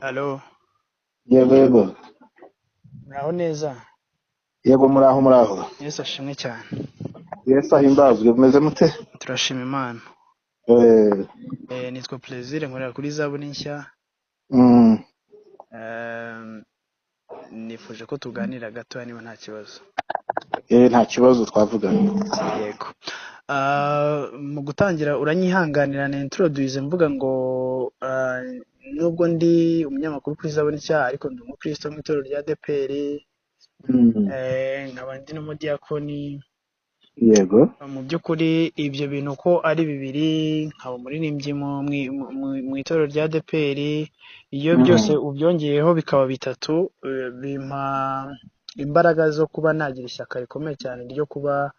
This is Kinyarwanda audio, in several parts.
Halo, Yego yego muraho neza? yego muraho Yesu ashimwe cyane. Yesu ahimbazwe mumeze mute? Turashima Imana. eh Nitwa Plaisir nkorera kuri Zaburi nshya. mm, Nifuje ko tuganira gato niba nta kibazo. nta kibazo twavugana. Yego. Mu gutangira uranyihanganira na introduce mvuga ngo nubwo ndi umunyamakuru kuri Zaburi nshya ariko ndi umukristo mu itorero rya ADEPR. Nkaba ndi n'umudiyakoni. Yego Mu by'ukuri ibyo bintu ko ari bibiri, nkaba umuririmbyi mu itorero rya ADEPR, iyo byose ubyongeyeho bikaba bitatu, bimpa imbaraga zo kuba nagira ishyaka rikomeye cyane ryo kuba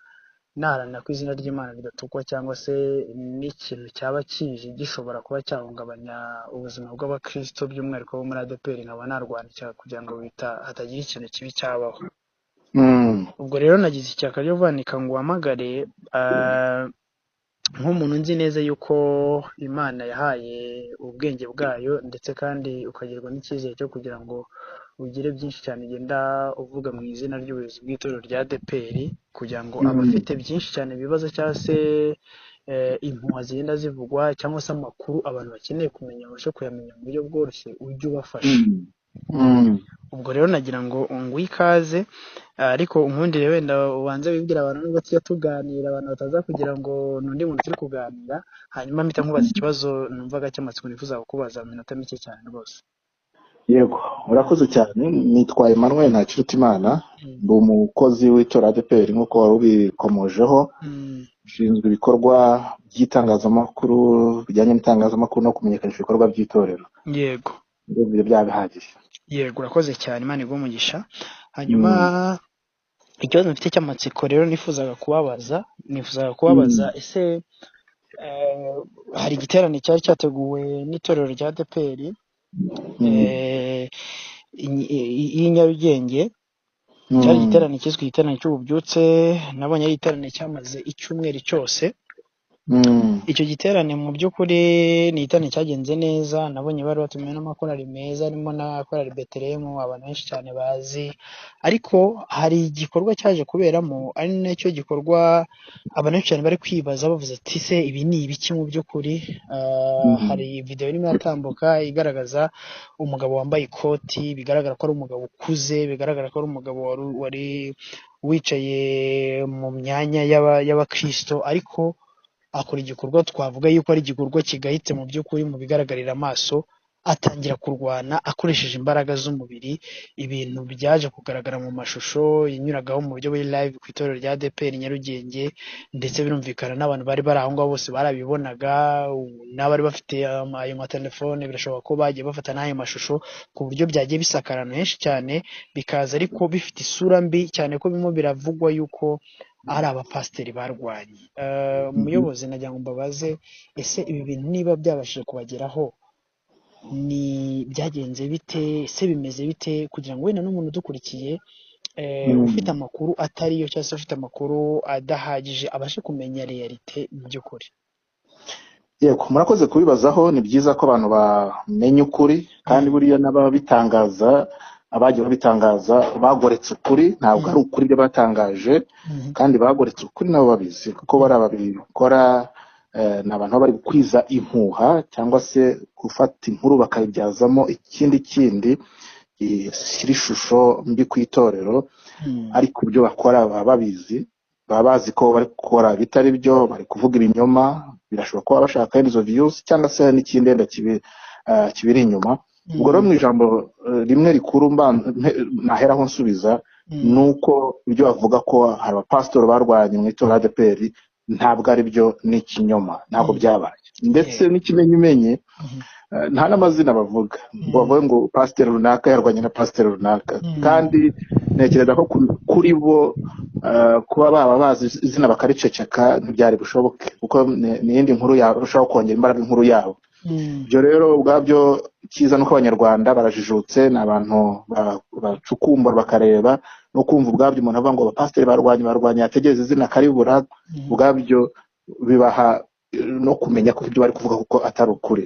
naharanira ko izina ry'Imana ridatukwa cyangwa se n'ikintu cyaba kije gishobora kuba cyahungabanya ubuzima bw'abakristo by'umwihariko bo muri ADEPR, nkaba narwanira kugira ngo hatagira ikintu kibi cyabaho. Ubwo rero nagize ishyaka ryo kuvanika ngo uhamagare nk'umuntu nzi neza yuko Imana yahaye ubwenge bwayo, ndetse kandi ukagirwa n'icyizere cyo kugira ngo ugire byinshi cyane ugenda uvuga mu izina ry'ubuyobozi bw'itorero rya ADEPR, kugira ngo abafite byinshi cyane ibibazo cyangwa se impuha zigenda zivugwa cyangwa se amakuru abantu bakeneye kumenya babashe kuyamenya mu buryo bworoshye ujye ubafasha. Ubwo rero nagira ngo nguhe ikaze, ariko unkundire wenda ubanze wibwira abantu nubwo tujya tuganira abantu bataza kugira ngo n'undi muntu turi kuganira, hanyuma mpita nkubaza ikibazo numvaga cy'amatsiko nifuza kukubaza mu minota mike cyane rwose. yego urakoze cyane. Nitwa Emmanuel Ntakirutimana, ndi umukozi w'itorero ADEPR nk'uko wari ubikomojeho. Ushinzwe ibikorwa by'itangazamakuru bijyanye n'itangazamakuru no kumenyekanisha ibikorwa by'itorero. Yego. Ibyo byabihagije. Yego urakoze cyane, Imana iguhe umugisha. Hanyuma ikibazo mfite cy'amatsiko rero nifuzaga kubabaza ese hari igiterane cyari cyateguwe n'itorero rya ADEPR y'i Nyarugenge, cyari igiterane cyiswe igiterane cy'ububyutse. nabonye ari igiterane cyamaze icyumweru cyose. Icyo giterane mu by'ukuri ni igiterane cyagenze neza. nabonye bari batumiwe n'amakorali meza, harimo na korali Betelehemu abantu benshi cyane bazi, ariko hari igikorwa cyaje kuberamo ari nacyo gikorwa abantu benshi cyane bari kwibaza bavuze ati se ibi ni ibiki mu by'ukuri. Hari video irimo yatambuka igaragaza umugabo wambaye ikoti, bigaragara ko ari umugabo ukuze, bigaragara ko ari umugabo wari wicaye mu myanya y'abakristo, ariko akora igikorwa twavuga yuko ari igikorwa kigayitse mu by'ukuri mu bigaragarira amaso. Atangira kurwana akoresheje imbaraga z'umubiri, ibintu byaje kugaragara mu mashusho yanyuragaho mu buryo buri live ku itorero rya ADEPR Nyarugenge, ndetse birumvikana n'abantu bari bari aho ngaho bose barabibonaga, n'abari bafite ayo matelefone birashoboka ko bagiye bafata n'ayo mashusho, ku buryo byagiye bisakarana henshi cyane, bikaza ariko bifite isura mbi cyane ko birimo biravugwa yuko ari abapasiteri barwanye. Umuyobozi nagira ngo mbabaze, ese ibi bintu niba byabashije kubageraho ni byagenze bite, ese bimeze bite, kugira ngo wenda n'umuntu udukurikiye ufite amakuru atariyo cyangwa se ufite amakuru adahagije abashe kumenya realite mu by'ukuri. Yego murakoze kubibazaho. Ni byiza ko abantu bamenya ukuri, kandi buriya n'ababitangaza abagiye babitangaza bagoretse ukuri, ntabwo ari ukuri ibyo batangaje, kandi bagoretse ukuri nabo babizi, kuko bari ababikora ni abantu bari gukwiza impuha cyangwa se gufata inkuru bakayibyazamo ikindi gishyira ishusho mbi ku itorero, ariko ibyo bakora baba babizi, baba bazi ko bari gukora bitari byo, bari kuvuga ibinyoma. Birashoboka ko baba bashaka izo views cyangwa se n'ikindi wenda kibiri inyuma. Ubwo rero mu ijambo rimwe rikuru naheraho nsubiza, ni uko ibyo bavuga ko hari abapasitori barwanye mu itorero ADEPR ntabwo ari byo, ni ikinyoma, ntabwo byabaye. Ndetse n'ikimenyimenyi nta n'amazina bavuga ngo bavuge ngo pasiteri runaka yarwanye na pasiteri runaka, kandi ntekereza ko kuri bo kuba baba bazi izina bakariceceka ntibyari bushoboke, kuko ni iyindi nkuru yarushaho kongera imbaraga inkuru yabo. Ibyo rero ubwabyo cyiza nuko abanyarwanda barajijutse, ni abantu bacukumbura bakareba, no kumva ubwabyo umuntu avuga ngo abapasiteri barwanye yategereza izina karibura, ubwabyo bibaha no kumenya ko ibyo bari kuvuga kuko atari ukuri.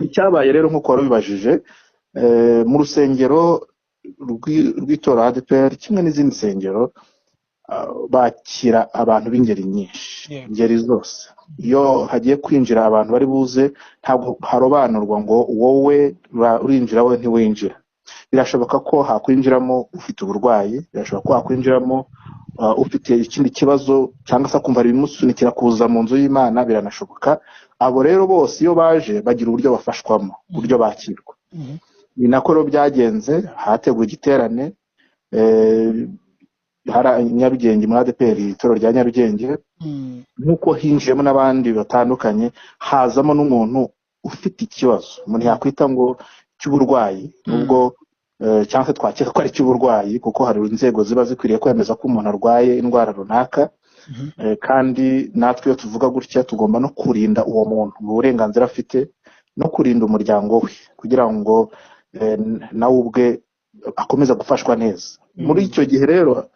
Icyabaye rero nk'uko wari ubibajije, mu rusengero rw'itora ADPR kimwe n'izindi nsengero bakira abantu b'ingeri nyinshi, ingeri zose. Iyo hagiye kwinjira abantu bari buze ntabwo harobanurwa ngo wowe urinjira wowe ntiwinjira. Birashoboka ko hakwinjiramo ufite uburwayi, birashoboka ko hakwinjiramo ufite ikindi kibazo cyangwa se akumva bimusunikira kuza mu nzu y'Imana, biranashoboka. Abo rero bose iyo baje bagira uburyo bafashwamo, uburyo bakirwa. Ni nako rero byagenze, hateguwe igiterane Nyarugenge muri ADPR, itoro rya Nyarugenge, nk'uko hinjiyemo n'abandi batandukanye, hazamo n'umuntu ufite ikibazo umuntu yakwita ngo cy'uburwayi, nubwo cyangwa se twakeka ko ari cy'uburwayi, kuko hari inzego ziba zikwiriye kwemeza ko umuntu arwaye indwara runaka. Kandi natwe iyo tuvuga gutya tugomba no kurinda uwo muntu mu burenganzira afite, no kurinda umuryango we kugira ngo nawe ubwe akomeza gufashwa neza. Muri icyo gihe rero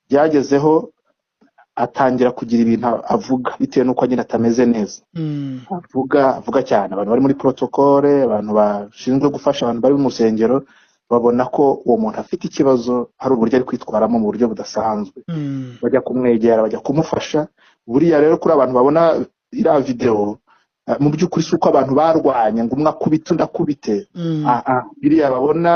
byagezeho atangira kugira ibintu avuga bitewe n'uko nyine atameze neza. Avuga cyane. Abantu bari muri protokole, abantu bashinzwe gufasha abantu bari mu rusengero, babona ko uwo muntu afite ikibazo, hari uburyo ari kwitwaramo mu buryo budasanzwe. Bajya kumwegera, bajya kumufasha. Buriya rero kuri abantu babona iriya video, mu by'ukuri si uko abantu barwanye ngo umwe akubite undi akubite. Biriya babona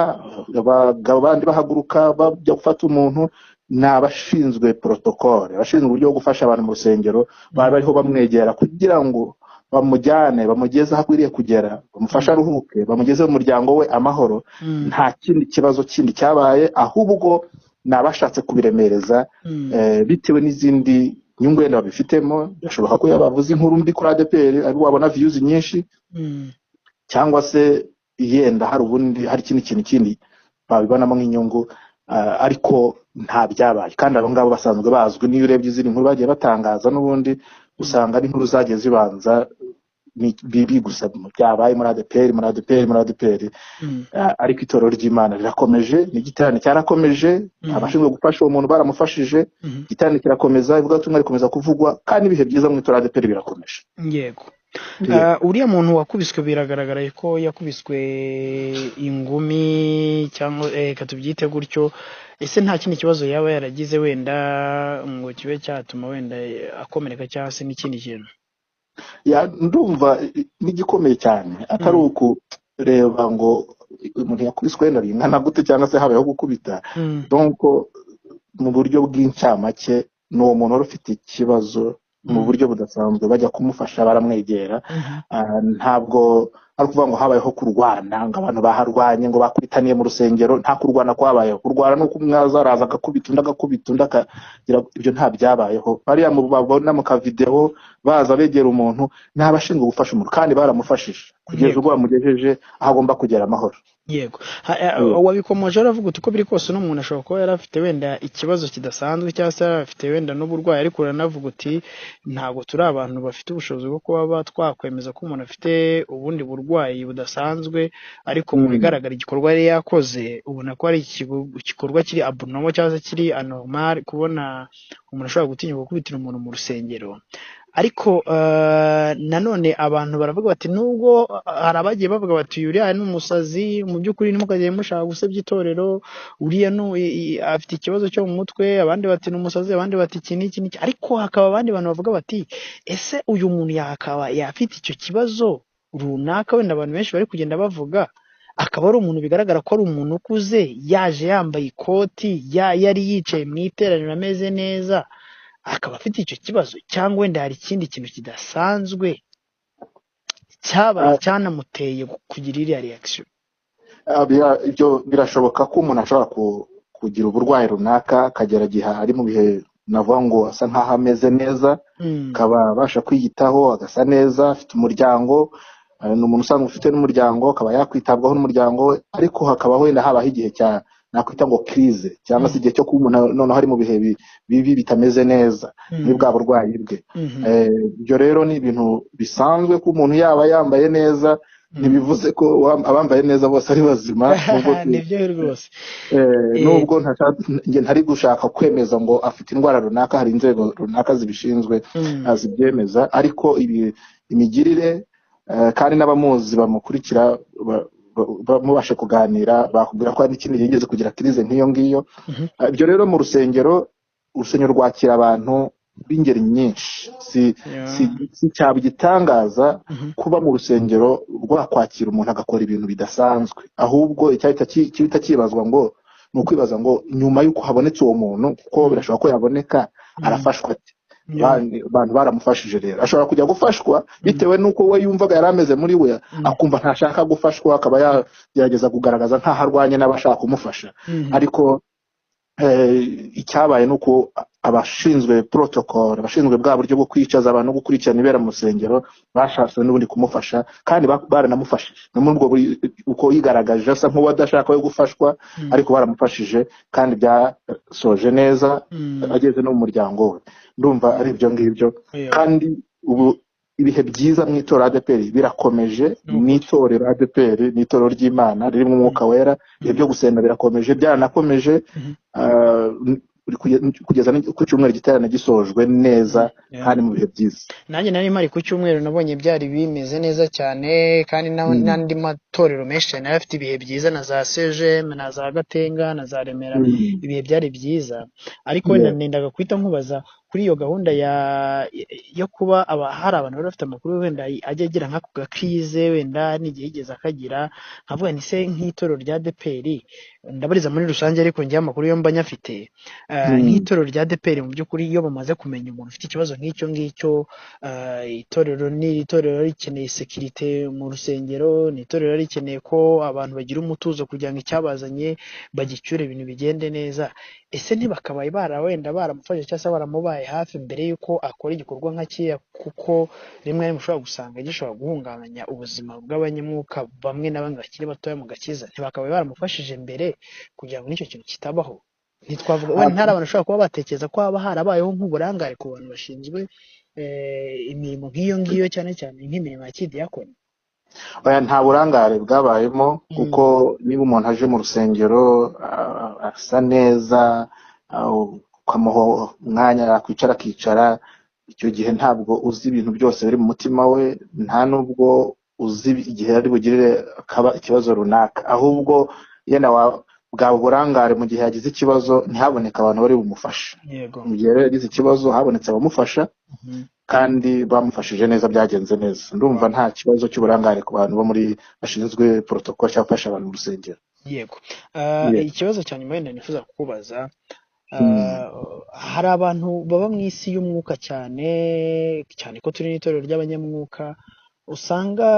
abagabo bandi bahaguruka bajya gufata umuntu, ni abashinzwe protokole, abashinzwe uburyo bwo gufasha abantu mu rusengero, bari bariho bamwegera kugira ngo bamujyane, bamugeze aho akwiriye kugera, bamufashe aruhuke, bamugeze mu muryango we amahoro. Nta kindi kibazo kindi cyabaye, ahubwo nabashatse kubiremereza bitewe n'izindi nyungu yenda babifitemo. Birashoboka ko yabavuze inkuru mbi kuri ADPR ari wabona views nyinshi, cyangwa se yenda hari ubundi hari kindi babibonamo nk'inyungu, ariko nta byabaye. Kandi abo ngabo basanzwe bazwi, niyo urebye izindi nkuru bagiye batangaza n'ubundi usanga ari inkuru zagiye zibanza bibi gusa byabaye muri ADPR. Ariko itorero ry'Imana rirakomeje, n'igiterane cyarakomeje, abashinzwe gufasha uwo muntu baramufashije, igiterane kirakomeza, ivuga tumwe rikomeza kuvugwa, kandi ibihe byiza mu itorero ADPR birakomeje. Yego. Uriya muntu wakubiswe biragaragara ko yakubiswe ingumi, cyangwa katubyite gutyo. Ese nta kindi kibazo yaba yaragize wenda ngo kibe cyatuma wenda akomereka cyangwa se n'ikindi kintu? Ndumva n'igikomeye cyane atari ukureba ngo umuntu yakubiswe wenda ringana gute cyangwa se habayeho gukubita. Donc mu buryo bw'incamake ni uwo muntu wari ufite ikibazo mu buryo budasanzwe, bajya kumufasha baramwegera. Ntabwo ari kuvuga ngo habayeho kurwana, ngo abantu baharwanye ngo bakubitaniye mu rusengero. Nta kurwana kwabayeho. Kurwana nuko umwaza araza agakubita undi agakubita undi akagira, ibyo nta byabayeho. Bariya babona mu kavideo baza begera umuntu, n'abashinzwe gufasha umuntu, kandi baramufashije kugeza ubwo bamugejeje aho agomba kugera amahoro. Yego. Wabikomoje aravuga uko biri kose n'umuntu ashobora kuba yarafite wenda ikibazo kidasanzwe cyangwa se afite wenda n'uburwayi, ariko uranavuga uti ntabwo turi abantu bafite ubushobozi bwo kuba twakwemeza ko umuntu afite ubundi burwayi budasanzwe, ariko mu bigaragara igikorwa yari yakoze ubona ko ari igikorwa kiri abnormal cyangwa se kiri anormal, kubona umuntu ashobora gutinya gukubitira umuntu mu rusengero. Ariko nanone abantu baravuga bati nubwo hari abagiye bavuga bati uriya ni umusazi, mu by'ukuri ntimukajye mushaka gusebya itorero, uriya afite ikibazo cyo mu mutwe, abandi bati ni umusazi, abandi bati iki n'iki. Ariko hakaba abandi bantu bavuga bati ese uyu muntu yakaba yafite icyo kibazo runaka, wenda abantu benshi bari kugenda bavuga, akaba ari umuntu bigaragara ko ari umuntu ukuze, yaje yambaye ikoti, yari yicaye mu iteraniro ameze neza, akaba afite icyo kibazo, cyangwa wenda hari ikindi kintu kidasanzwe cyabaye cyanamuteye kugira iriya reaction? Ibyo birashoboka ko umuntu ashobora kugira uburwayi runaka akagera igihe ari mu bihe navuga ngo asa nkaho ameze neza, akaba abasha kwiyitaho, agasa neza, afite umuryango, ni umuntu usanzwe ufite n'umuryango, akaba yakwitabwaho n'umuryango we. Ariko hakaba wenda habaho igihe cya nakwita ngo crise, cyangwa se igihe cyo kuba umuntu noneho ari mu bihe bibi bitameze neza muri bwa burwayi bwe. Ibyo rero ni ibintu bisanzwe ko umuntu yaba yambaye neza, ntibivuze ko abambaye neza bose ari bazima. Nibyo rwose. Nubwo ntari gushaka kwemeza ngo afite indwara runaka, hari inzego runaka zibishinzwe zibyemeza, ariko imigirire kandi n'abamuzi bamukurikira mubashe kuganira bakubwira ko hari n'ikindi yigeze kugira crise nk'iyo ngiyo. Ibyo rero mu urusengero rwakira abantu b'ingeri nyinshi, si cyaba igitangaza kuba mu rusengero rwakwakira umuntu agakora ibintu bidasanzwe, ahubwo icyahita kibazwa ngo ni ukwibaza ngo nyuma y'uko habonetse uwo muntu, kuko birashoboka ko yaboneka, arafashwa ate? Abantu baramufashije rero, ashobora kujya gufashwa bitewe n'uko we yumvaga yari ameze muri we, akumva ntashaka gufashwa, akaba yagerageza kugaragaza nk'aho arwanye n'abashaka kumufasha. Ariko icyabaye nuko abashinzwe protocol, abashinzwe bwa buryo bwo kwicaza abantu no gukurikirana ibera mu rusengero bashatse n'ubundi kumufasha, kandi baranamufashije no muri ubwo uko yigaragaje asa nk'uwadashaka yo gufashwa, ariko baramufashije kandi byasoje neza, ageze no mu muryango we. Ndumva ari ibyo ngibyo. Kandi ubu ibihe byiza mu itorero ADEPR birakomeje, n'itorero ADEPR n'itorero ry'Imana ririmo umwuka wera, ibyo gusenga birakomeje, byaranakomeje kugeza ku cyumweru giterane gisojwe neza kandi mu bihe byiza. Nanjye nari mari ku cyumweru nabonye byari bimeze neza cyane, kandi n'andi matorero menshi cyane afite ibihe byiza, na za CGM na za Gatenga na za Remera, ibihe byari byiza. Ariko wenda nendaga kwita nkubaza kuri iyo gahunda yo kuba hari abantu bari bafite amakuru wenda ajya agira nk'ako gakrize, wenda n'igihe yigeze akagira, nkavuga ni se nk'itorero rya ADEPR, ndabariza muri rusange ariko njye amakuru yo mba nyafite, nk'itorero rya ADEPR mu by'ukuri iyo bamaze kumenya umuntu ufite ikibazo nk'icyo ngicyo, itorero rikeneye sekirite mu rusengero, ni itorero rikeneye ko abantu bagira umutuzo kugira ngo icyabazanye bagicyure, ibintu bigende neza. Ese ntibakabaye wenda baramufashe cyangwa se baramubaye hafi mbere y'uko akora igikorwa nka kiriya, kuko rimwe mushobora gusanga gishobora guhungabanya ubuzima bw'abanyamwuka bamwe na bamwe bakiri batoya mu gakiza? Ntibakabaye baramufashije mbere kugira ngo n'icyo kintu kitabaho? Ntitwavuga wenda ntari abantu bashobora kuba batekereza ko haba harabayeho nk'uburangare ku bantu bashinzwe imirimo nk'iyo ngiyo, cyane cyane nk'imirimo ya kidiyakoni? Nta burangare bwabayemo, kuko niba umuntu aje mu rusengero asa neza, ukamuha umwanya yakwicara akicara, icyo gihe ntabwo uzi ibintu byose biri mu mutima we, nta nubwo uzi igihe ari bugirire ikibazo runaka, ahubwo yenda bwaba uburangare mu gihe yagize ikibazo ntihaboneka abantu bari bumufasha. Mu gihe yagize ikibazo habonetse abamufasha, kandi bamufashije neza, byagenze neza. Ndumva nta kibazo cy'uburangare ku bantu bo muri bashinzwe protocol cyangwa gufasha abantu mu rusengero. Yego. Ikibazo cya nyuma wenda nifuza kukubaza, hari abantu baba mu isi y'umwuka cyane ko turi n'itorero ry'abanyamwuka, usanga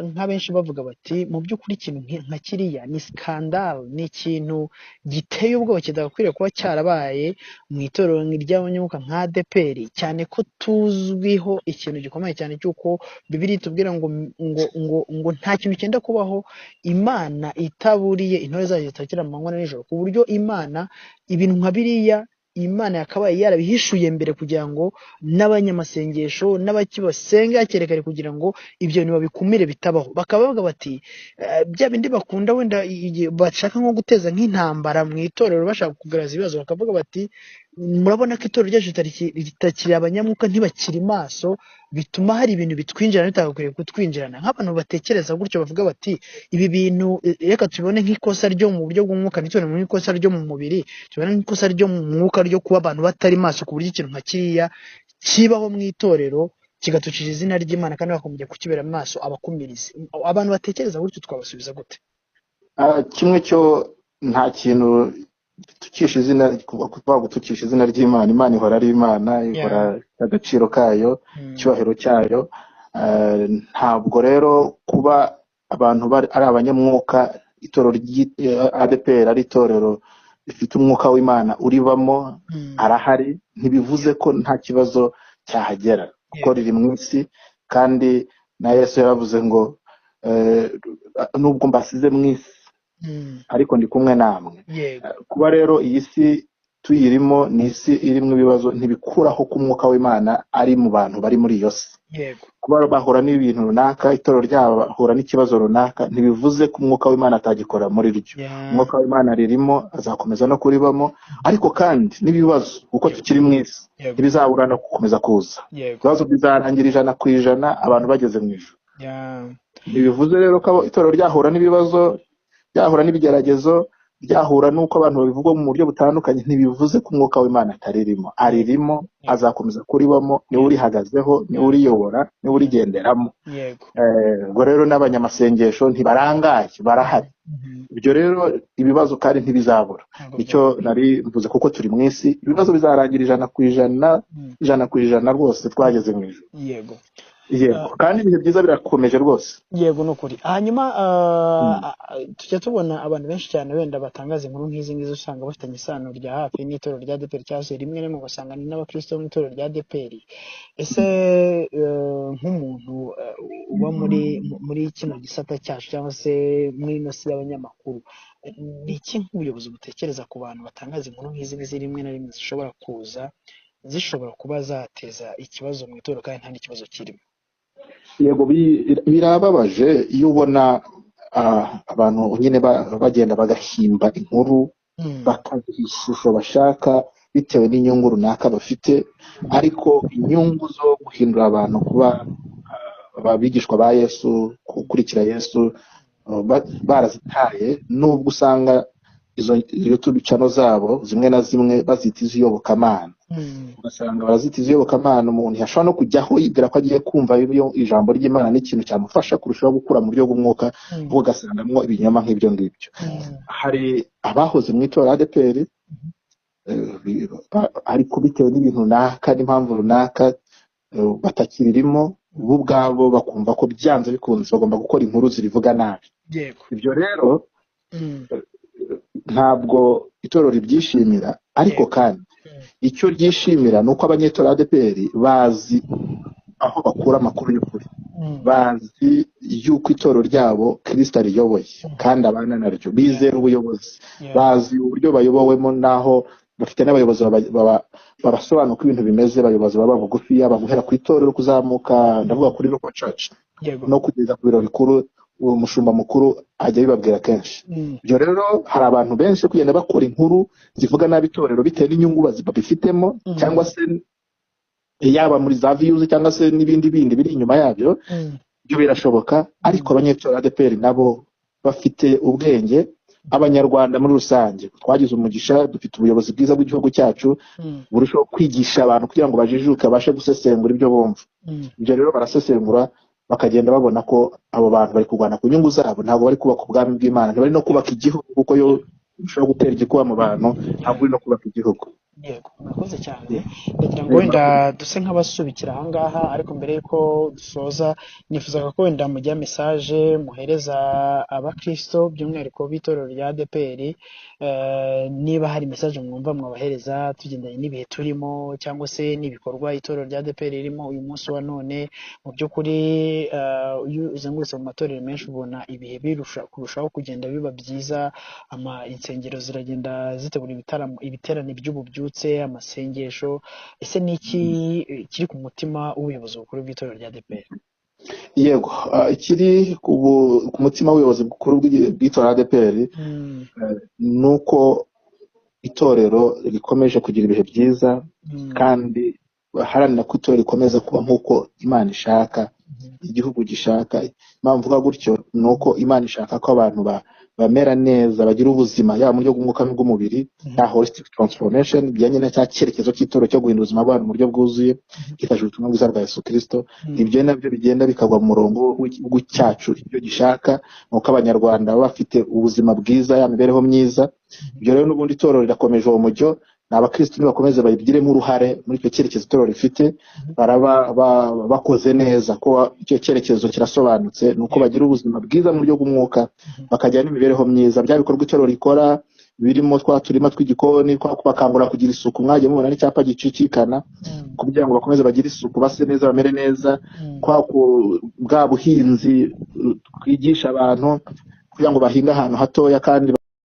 nka benshi bavuga bati mu by'ukuri ikintu nka kiriya ni scandal, ni ikintu giteye ubwoba kidakwiriye kuba cyarabaye mu itorero ry'abanyamwuka nka ADEPR, cyane ko tuzwiho ikintu gikomeye cyane cy'uko Bibiliya itubwira ngo nta kintu cyenda kubaho Imana itaburiye intore zayo zitakira amanywa na nijoro, ku buryo Imana ibintu nka biriya Imana yakabaye yarabihishuye mbere kugira ngo n'abanyamasengesho n'abakibasenga hakiri kare kugira ngo ibyo bintu babikumire bitabaho. Bakaba bavuga bati bya bindi bakunda wenda bashaka nko guteza nk'intambara mu itorero bashaka kugaragaza ibibazo, bakavuga bati murabona ko itorero ryacu ritakiri abanyamwuka, ntibakiri maso, bituma hari ibintu bitwinjirana bitagakwiye kutwinjirana. Nk'abantu batekereza gutyo bavuga bati ibi bintu reka tubibone nk'ikosa ryo mu buryo bw'umwuka, ntitubone nk'ikosa ryo mu mubiri, tubone nk'ikosa ryo mu mwuka ryo kuba abantu batari maso, ku buryo ikintu nka kiriya kibaho mu itorero kigatucira izina ry'Imana kandi bakomeje kukibera maso abakumirizi. Abantu batekereza gutyo twabasubiza gute? Kimwe cyo nta kintu tukisha izina, kuvuga gutukisha izina ry'Imana. Imana ihora ari Imana, ihora agaciro kayo, icyubahiro cyayo. Ntabwo rero kuba abantu ari abanyamwuka, itorero ADEPR ari itorero rifite umwuka w'Imana uribamo, arahari, ntibivuze ko nta kibazo cyahagera, kuko riri mu isi. Kandi na Yesu yaravuze ngo nubwo mbasize mu isi ariko ndi kumwe namwe. Kuba rero iyi si tuyirimo ni isi irimo ibibazo, ntibikuraho ko umwuka w'Imana ari mu bantu bari muri iyo si. Kuba bahura n'ibintu runaka, itorero ryabo bahura n'ikibazo runaka, ntibivuze ko umwuka w'Imana atagikora muri ryo. Umwuka w'Imana ririmo, azakomeza no kuribamo, ariko kandi n'ibibazo kuko tukiri mu isi ntibizabura no gukomeza kuza. Ibibazo bizarangira 100% abantu bageze mu ijuru. ntibivuze rero ko itorero ryahura n'ibibazo, ryahura n'ibigeragezo, ryahura n'uko abantu babivuga mu buryo butandukanye, ntibivuze ko umwuka w'Imana ataririmo. Aririmo, azakomeza kuribamo, niwe urihagazeho, niwe uriyobora, niwe urigenderamo. ubwo rero n'abanyamasengesho ntibarangaye, barahari. ibyo rero ibibazo kandi ntibizabura. icyo nari mvuze, kuko turi mu isi, ibibazo bizarangira 100% rwose, twageze mu ijuru. Yego, kandi ibihe byiza birakomeje rwose. Yego, nukuri. Hanyuma tujya tubona abantu benshi cyane wenda batangaza inkuru nk'izi ngizi, usanga bafitanye isano rya hafi n'itorero rya ADEPR, cyangwa se rimwe rimwe ugasanga ni n'abakristo mu itorero rya ADEPR. Ese nk'umuntu uba muri kino gisata cyacu, cyangwa se muri ino si y'abanyamakuru, ni iki nk'ubuyobozi butekereza ku bantu batangaza inkuru nk'izi ngizi rimwe na rimwe zishobora kuza zishobora kuba zateza ikibazo mu itorero kandi nta n'ikibazo kirimo? Yego, birababaje iyo ubona abantu nyine bagenda bagahimba inkuru, bakaziha ishusho bashaka bitewe n'inyungu runaka bafite, ariko inyungu zo guhindura abantu kuba abigishwa ba Yesu, gukurikira Yesu, barazitaye. Nubwo usanga izo YouTube channel zabo zimwe na zimwe bazita iziyobokamana, ugasanga barazita iziyobokamana, umuntu yashobora no kujyaho yibwira ko agiye kumva ijambo ry'Imana n'ikintu cyamufasha kurushaho gukura mu buryo bw'umwuka, ugasangamo ibinyoma nk'ibyo ngibyo. Hari abahoze mu itorero ADEPR, ariko bitewe n'ibintu runaka n'impamvu runaka batakirimo, bo ubwabo bakumva ko byanze bikunze bagomba gukora inkuru zirivuga nabi. Ibyo rero ntabwo itorero ribyishimira, ariko kandi icyo ryishimira ni uko abanyetorero ADEPR bazi aho bakura amakuru y'ukuri, bazi yuko itorero ryabo Kristo ariyoboye kandi abana naryo, bizera ubuyobozi, bazi uburyo bayobowemo, naho bafite n'abayobozi babasobanura uko ibintu bimeze. Abayobozi baba bugufi, guhera ku itorero kuzamuka, ndavuga kuri local church, no kugeza ku biro bikuru, umushumba mukuru ajya bibabwira kenshi. Ibyo rero hari abantu benshi kugenda bakora inkuru zivuga nabi itorero bitewe n'inyungu babifitemo, cyangwa se yaba muri za views cyangwa se n'ibindi biri inyuma yabyo. Ibyo birashoboka, ariko abanyetorero ADEPR nabo bafite ubwenge. Abanyarwanda muri rusange twagize umugisha, dufite ubuyobozi bwiza bw'igihugu cyacu burushaho kwigisha abantu kugira ngo bajijuke, babashe gusesengura ibyo bumva. Ibyo rero barasesengura, bakagenda babona ko abo bantu bari kurwana ku nyungu zabo, ntabwo bari kubaka ubwami bw'Imana, ntibari no kubaka igihugu, kuko yo ushobora gutera igikuba mu bantu, ntabwo uri no kubaka igihugu. Yego, murakoze cyane. Ndagira ngo wenda duse nk'abasubikira aha ngaha, ariko mbere y'uko dusoza nifuzaga ko wenda mujya message muhereza abakristo by'umwihariko b'itorero rya ADEPR, niba hari message mwumva mwabahereza tugendanye n'ibihe turimo, cyangwa se n'ibikorwa itorero rya ADEPR ririmo uyu munsi wa none. Mu by'ukuri iyo uzengurutse mu matorero menshi ubona ibihe kurushaho kugenda biba byiza, insengero ziragenda zitegura ibiterane by'ububyutse, amasengesho. Ese ni iki kiri ku mutima w'ubuyobozi bukuru bw'itorero rya ADEPR? Yego, ikiri ku mutima w'ubuyobozi bukuru bw'itorero rya ADEPR ni uko itorero rikomeje kugira ibihe byiza, kandi baharanira ko itorero rikomeza kuba nk'uko Imana ishaka, igihugu gishaka. Impamvu mvuga gutyo ni uko Imana ishaka ko abantu bamera neza, bagira ubuzima yaba mu buryo bw'umwuka n'ubw'umubiri, ya holistic transformation, bijyanye na cya cyerekezo cy'itorero cyo guhindura ubuzima bw'abantu mu buryo bwuzuye hifashishijwe ubutumwa bwiza bwa Yesu Kristo. Ibyo nabyo bigenda bikagwa mu murongo w'igihugu cyacu, ibyo gishaka ni uko abanyarwanda baba bafite ubuzima bwiza, ya mibereho myiza. Ibyo rero n'ubundi itorero rirakomeje uwo mujyo, n'abakristo nibakomeze bayigiremo uruhare muri icyo cyerekezo itorero rifite, baraba bakoze neza ko icyo cyerekezo kirasobanutse, nuko bagira ubuzima bwiza mu buryo bw'umwuka, bakagira n'imibereho myiza. Bya bikorwa itorero rikora birimo turima tw'igikoni, bakangura kugira isuku, mwagiye mubona n'icyapa gicicikana, kugira ngo bakomeze bagire isuku, base neza, bamere neza. Bwa buhinzi twigisha abantu kugira ngo bahinge ahantu hatoya kandi